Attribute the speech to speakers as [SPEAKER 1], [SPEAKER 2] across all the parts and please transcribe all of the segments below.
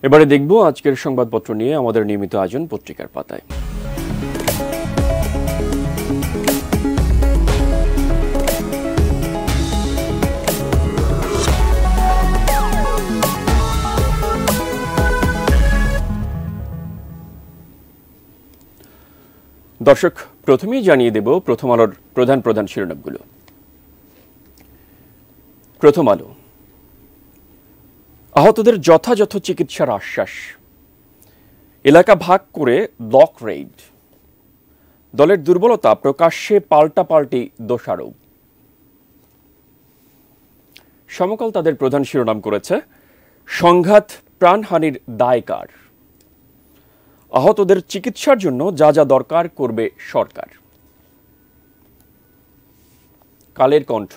[SPEAKER 1] এবারে দেখব আজকের সংবাদপত্র নিয়ে আমাদের নিয়মিত আয়োজন পত্রিকার পাতায়। দর্শক, প্রথমেই জানিয়ে দেব প্রথম আলোর প্রধান শিরোনামগুলো। প্রথম আলো, আহতদের যথাযথ চিকিৎসার আশ্বাস, এলাকা ভাগ করে ব্লক রেইড, দলের দুর্বলতা প্রকাশ্যে পাল্টাপাল্টি দোষারোপ। সমকাল তাদের প্রধান শিরোনাম করেছে সংঘাত প্রাণহানির দায় কার, আহতদের চিকিৎসার জন্য যা যা দরকার করবে সরকার। কালের কণ্ঠ,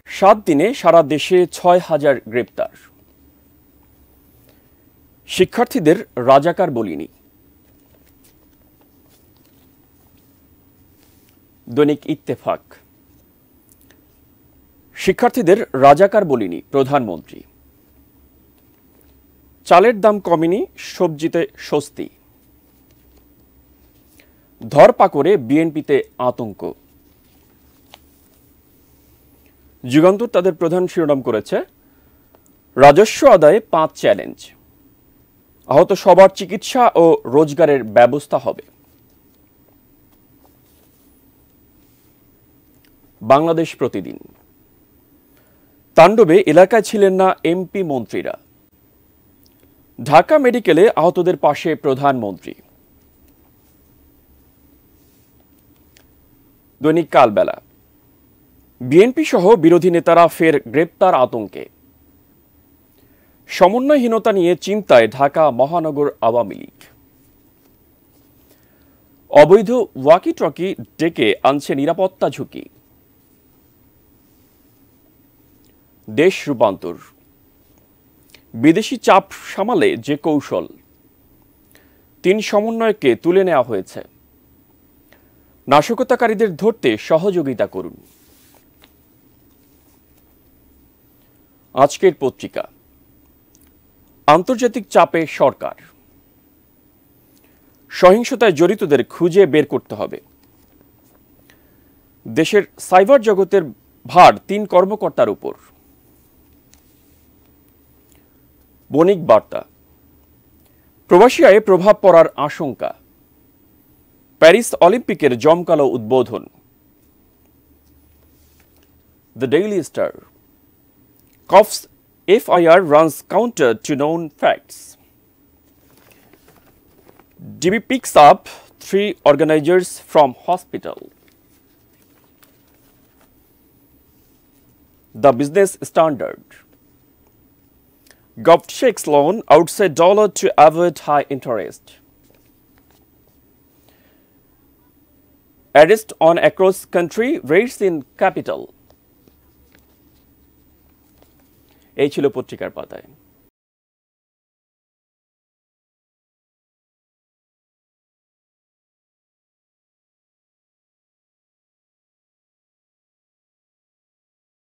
[SPEAKER 1] 7 দিনে সারা দেশে 6,000 গ্রেপ্তার, শিক্ষার্থীদের রাজাকার বলিনি। দৈনিক ইত্তেফাক, শিক্ষার্থীদের রাজাকার বলিনি প্রধানমন্ত্রী, চালের দাম কমেনি, সবজিতে স্বস্তি, ধরপাকড়ে বিএনপিতে আতঙ্ক। যুগান্তর তাদের প্রধান শিরোনাম করেছে রাজস্ব আদায়ে 5 চ্যালেঞ্জ, আহত সবার চিকিৎসা ও রোজগারের ব্যবস্থা হবে। বাংলাদেশ প্রতিদিন, তাণ্ডবে এলাকায় ছিলেন না এমপি মন্ত্রীরা, ঢাকা মেডিকেলে আহতদের পাশে প্রধানমন্ত্রী। দৈনিক কালবেলা, বিএনপি সহ বিরোধী নেতারা ফের গ্রেপ্তার আতঙ্কে, সমন্বয়হীনতা নিয়ে চিন্তায় ঢাকা মহানগর আওয়ামী লীগ, অবৈধ ওয়াকি টকি ডেকে আনছে নিরাপত্তা ঝুঁকি। দেশ রূপান্তর, বিদেশি চাপ সামালে যে কৌশল, 3 সমন্বয়কে তুলে নেওয়া হয়েছে, নাশকতাকারীদের ধরতে সহযোগিতা করুন। আজকের পত্রিকা, আন্তর্জাতিক চাপে সরকার, সহিংসতায় জড়িতদের খুঁজে বের করতে হবে, দেশের সাইবার জগতের ভার 3 কর্মকর্তার উপর। বণিক বার্তা, প্রবাসী আয়ে প্রভাব পড়ার আশঙ্কা, প্যারিস অলিম্পিকের জমকালো উদ্বোধন। দ্য ডেইলি স্টার, কফস FIR runs counter to known facts. DB picks up 3 organizers from hospital. The Business Standard, Gov shakes loan outside dollar to avoid high interest. Arrest on across country, raids in capital. এই ছিল পত্রিকার পাতায়।